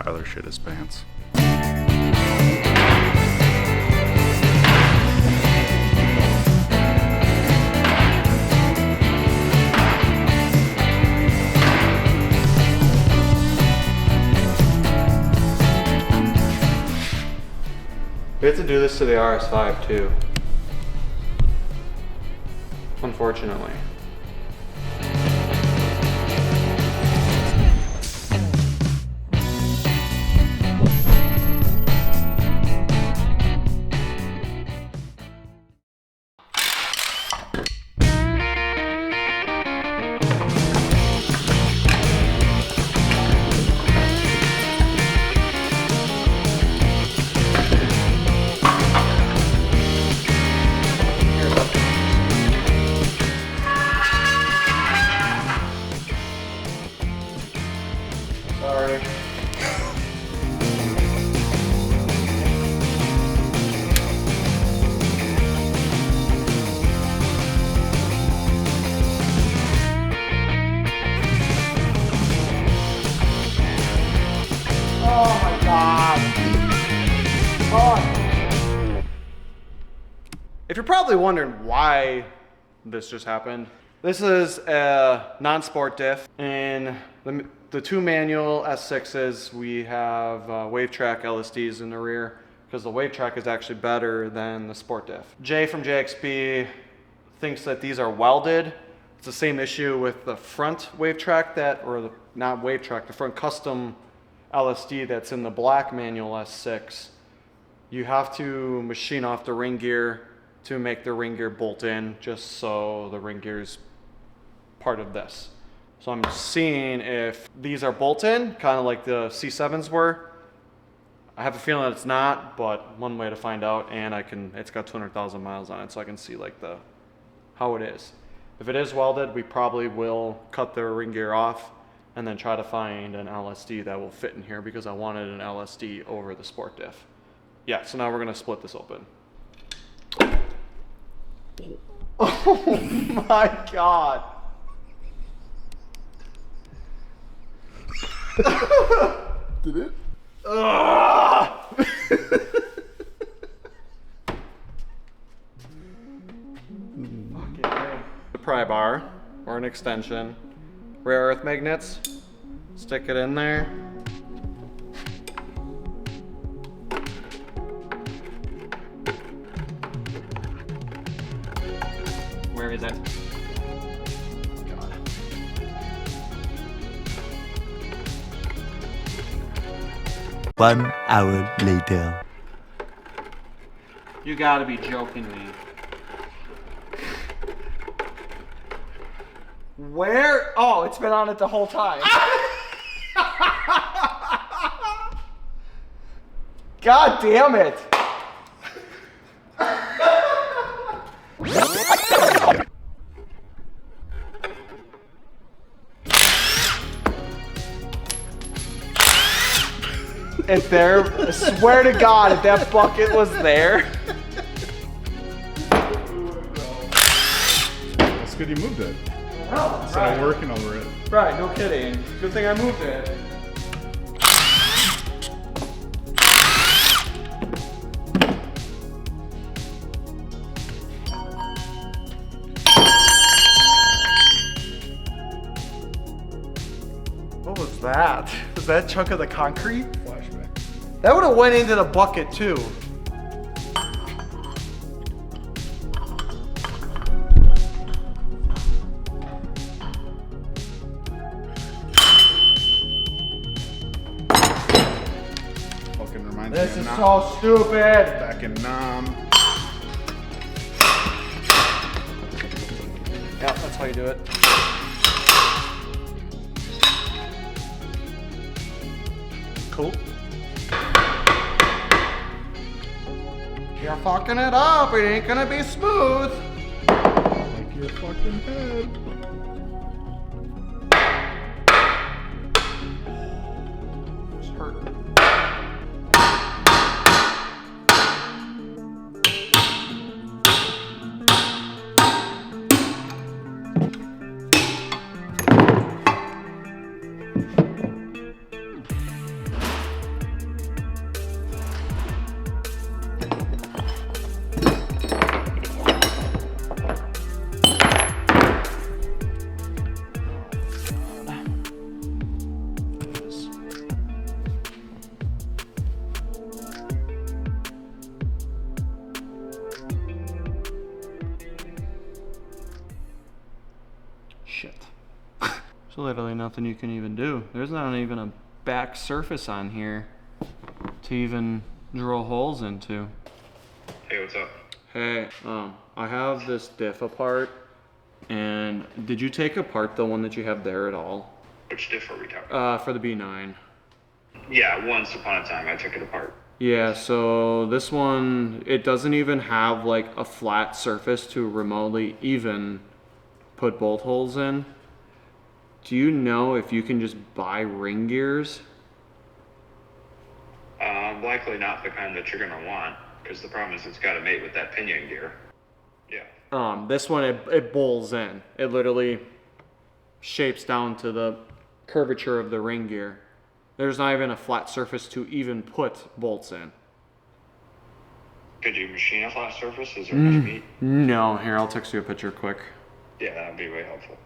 Tyler shit his pants. We have to do this to the RS5 too, unfortunately. Sorry. Oh my God. Oh. If you're probably wondering why this just happened, this is a non-sport diff. In the two manual S6s, we have wave track LSDs in the rear because the wave track is actually better than the sport diff. Jay from JXP thinks that these are welded. It's the same issue with the front wave track not wave track, the front custom LSD that's in the black manual S6. You have to machine off the ring gear to make the ring gear bolt in, just so the ring gear is part of this. So I'm seeing if these are bolt-in, kind of like the C7s were. I have a feeling that it's not, but one way to find out, and it's got 200,000 miles on it, so I can see like how it is. If it is welded, we probably will cut the ring gear off and then try to find an LSD that will fit in here because I wanted an LSD over the sport diff. Yeah, so now we're gonna split this open. Oh my God. Did it? The pry bar or an extension, rare earth magnets, stick it in there. Where is it? 1 hour later. You gotta be joking me. Where? Oh, it's been on it the whole time. God damn it. If there, I swear to God, if that bucket was there. That's good you moved it. Oh, Instead of working over it. Right, no kidding. Good thing I moved it. What was that? Was that a chunk of the concrete? Flashback. That would have went into the bucket too. Fucking reminds This me is of so stupid. back in Nam. Yeah, that's how you do it. Cool. You're fucking it up. It ain't gonna be smooth. Like your fucking head. It's hurting. There's literally nothing you can even do. There's not even a back surface on here to even drill holes into. Hey, what's up? Hey, I have this diff apart, and did you take apart the one that you have there at all? Which diff are we talking? For the B9. Yeah, once upon a time I took it apart. Yeah, so this one, it doesn't even have like a flat surface to remotely even put bolt holes in. Do you know if you can just buy ring gears? Likely not the kind that you're gonna want, because the problem is it's got to mate with that pinion gear. Yeah. This one, it bowls in. It literally shapes down to the curvature of the ring gear. There's not even a flat surface to even put bolts in. Could you machine a flat surface? Is there much meat? No, here, I'll text you a picture quick. Yeah, that'd be way helpful.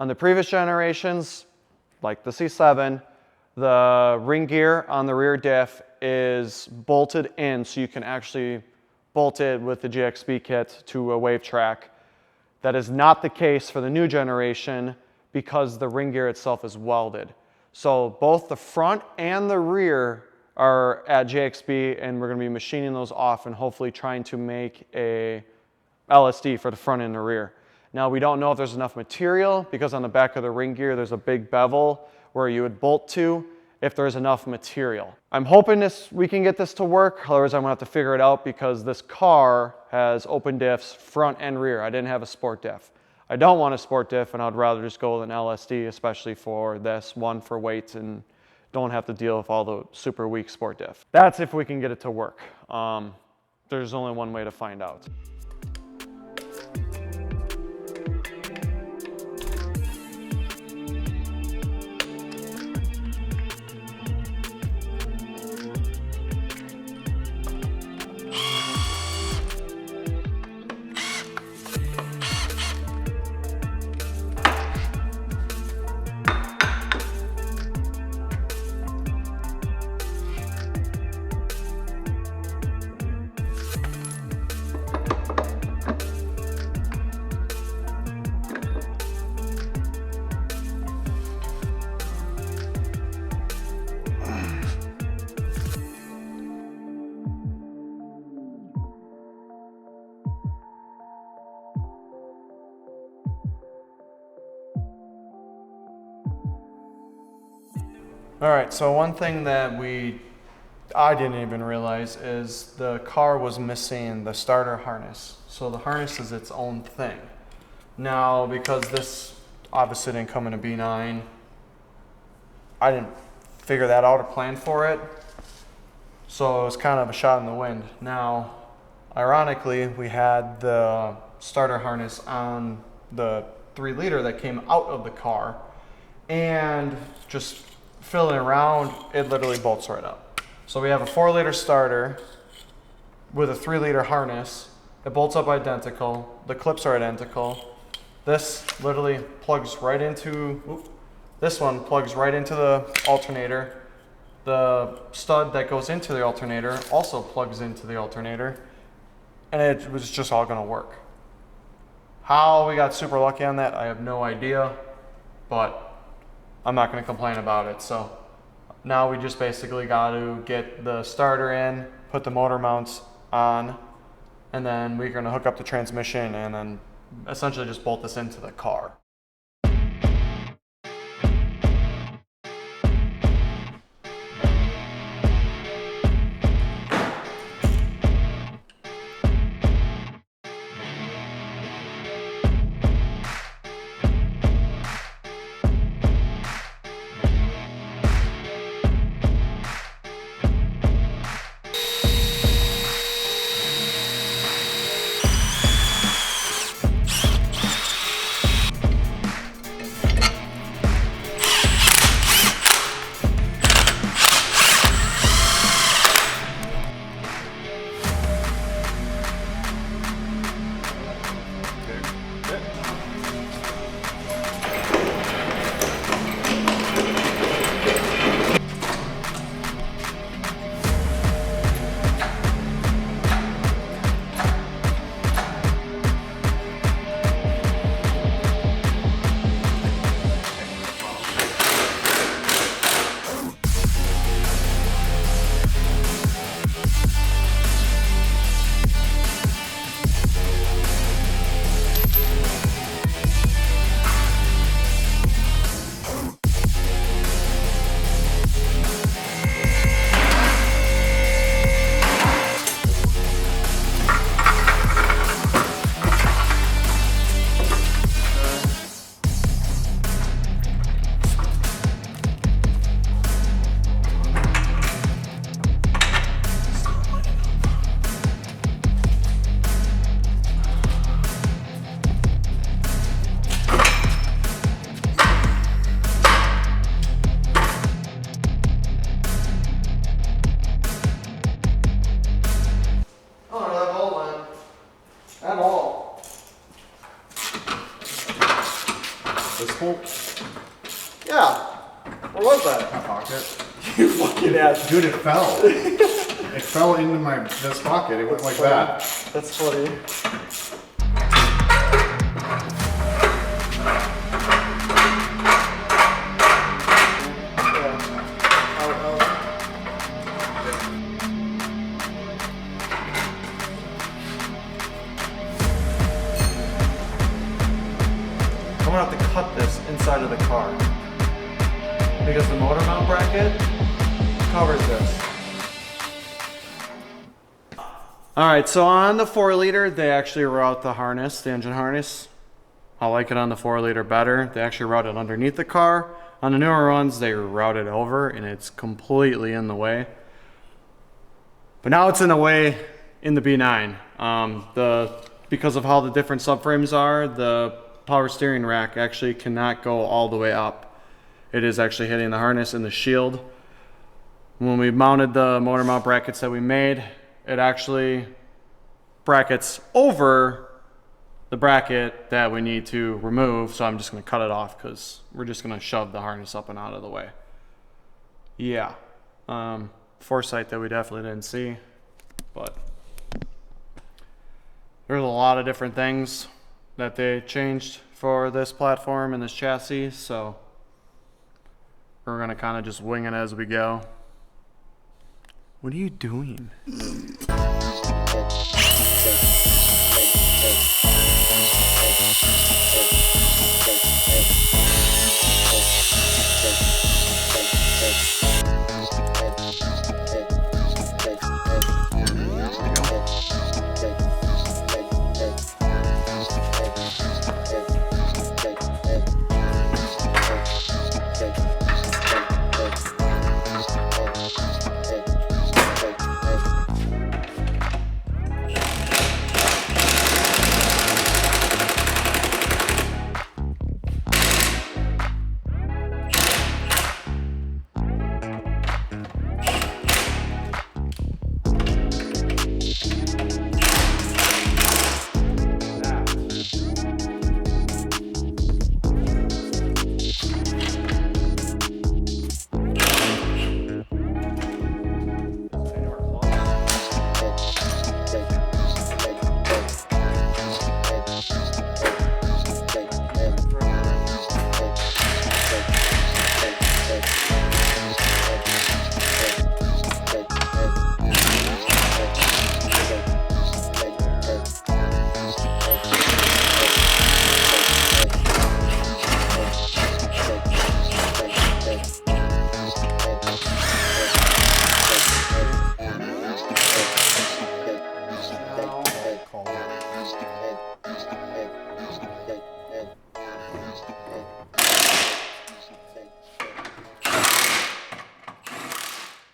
On the previous generations, like the C7, the ring gear on the rear diff is bolted in, so you can actually bolt it with the GXB kit to a wave track. That is not the case for the new generation because the ring gear itself is welded. So both the front and the rear are at JXB, and we're going to be machining those off and hopefully trying to make a LSD for the front and the rear. Now we don't know if there's enough material because on the back of the ring gear there's a big bevel where you would bolt to if there's enough material. I'm hoping we can get this to work, otherwise I'm gonna have to figure it out because this car has open diffs front and rear. I didn't have a sport diff. I don't want a sport diff, and I'd rather just go with an LSD, especially for this one for weights and don't have to deal with all the super weak sport diff. That's if we can get it to work. There's only one way to find out. All right, so one thing that I didn't even realize is the car was missing the starter harness. So the harness is its own thing. Now, because this obviously didn't come in a B9, I didn't figure that out or plan for it. So it was kind of a shot in the wind. Now, ironically, we had the starter harness on the 3-liter that came out of the car, and just filling around, it literally bolts right up. So we have a 4-liter starter with a 3-liter harness. It bolts up identical. The clips are identical. This literally plugs right into, this one plugs right into the alternator. The stud that goes into the alternator also plugs into the alternator. And it was just all gonna work. How we got super lucky on that, I have no idea, but I'm not going to complain about it. So now we just basically got to get the starter in, put the motor mounts on, and then we're going to hook up the transmission and then essentially just bolt this into the car. What was that? My pocket. You fucking ass. Dude, it fell. It fell into this pocket. It went like that. That's funny. I'm gonna have to cut this inside of the car because the motor mount bracket covers this. All right, so on the 4-liter, they actually route the harness, the engine harness. I like it on the 4-liter better. They actually route it underneath the car. On the newer ones, they route it over and it's completely in the way. But now it's in the way in the B9. Because of how the different subframes are, the power steering rack actually cannot go all the way up. It is actually hitting the harness and the shield. When we mounted the motor mount brackets that we made, it actually brackets over the bracket that we need to remove. So I'm just going to cut it off because we're just going to shove the harness up and out of the way. Yeah. Foresight that we definitely didn't see, but there's a lot of different things that they changed for this platform and this chassis, so we're gonna kind of just wing it as we go. What are you doing?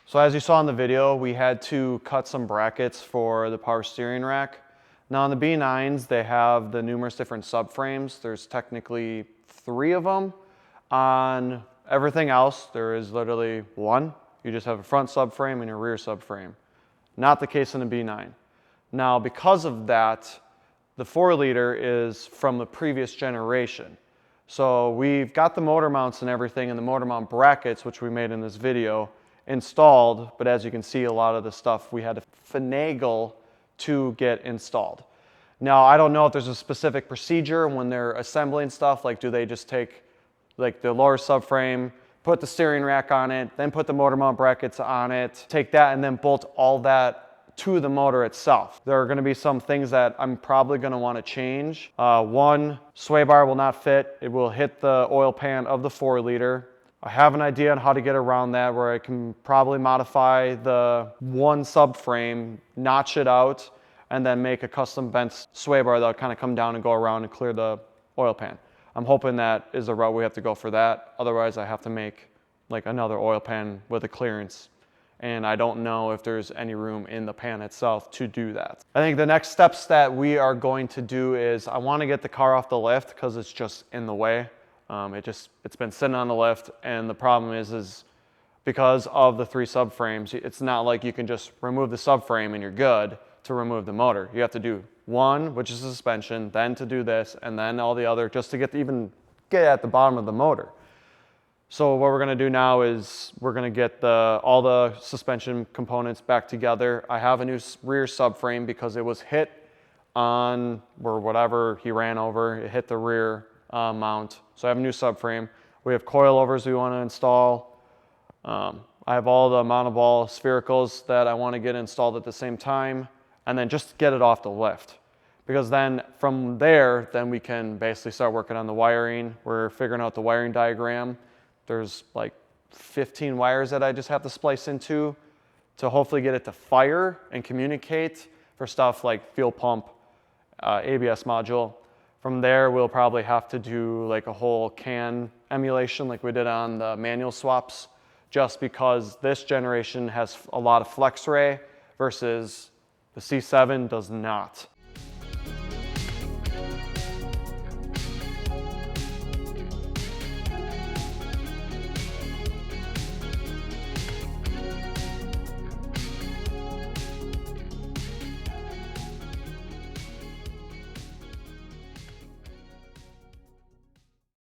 So as you saw in the video, we had to cut some brackets for the power steering rack. Now on the B9s, they have the numerous different subframes. There's technically 3 of them. On everything else, there is literally 1. You just have a front subframe and a rear subframe. Not the case in the B9. Now because of that, the 4-liter is from the previous generation. So we've got the motor mounts and everything and the motor mount brackets, which we made in this video, installed, but as you can see, a lot of the stuff we had to finagle to get installed. Now, I don't know if there's a specific procedure when they're assembling stuff, like do they just take like the lower subframe, put the steering rack on it, then put the motor mount brackets on it, take that and then bolt all that to the motor itself. There are going to be some things that I'm probably going to want to change. One, sway bar will not fit. It will hit the oil pan of the 4-liter. I have an idea on how to get around that, where I can probably modify the one subframe, notch it out, and then make a custom bent sway bar that'll kind of come down and go around and clear the oil pan. I'm hoping that is the route we have to go for that. Otherwise, I have to make like another oil pan with a clearance. And I don't know if there's any room in the pan itself to do that. I think the next steps that we are going to do is I want to get the car off the lift because it's just in the way. It's been sitting on the lift, and the problem is because of the 3 subframes, it's not like you can just remove the subframe and you're good to remove the motor. You have to do one, which is suspension, then to do this, and then all the other, just to even get at the bottom of the motor. So what we're gonna do now is we're gonna get all the suspension components back together. I have a new rear subframe because it was hit on, or whatever he ran over, it hit the rear mount. So I have a new subframe. We have coilovers we wanna install. I have all the monoball sphericals that I wanna get installed at the same time, and then just get it off the lift. Because then from there, then we can basically start working on the wiring. We're figuring out the wiring diagram. There's like 15 wires that I just have to splice into to hopefully get it to fire and communicate for stuff like fuel pump, ABS module. From there, we'll probably have to do like a whole CAN emulation like we did on the manual swaps, just because this generation has a lot of flex ray versus the C7 does not.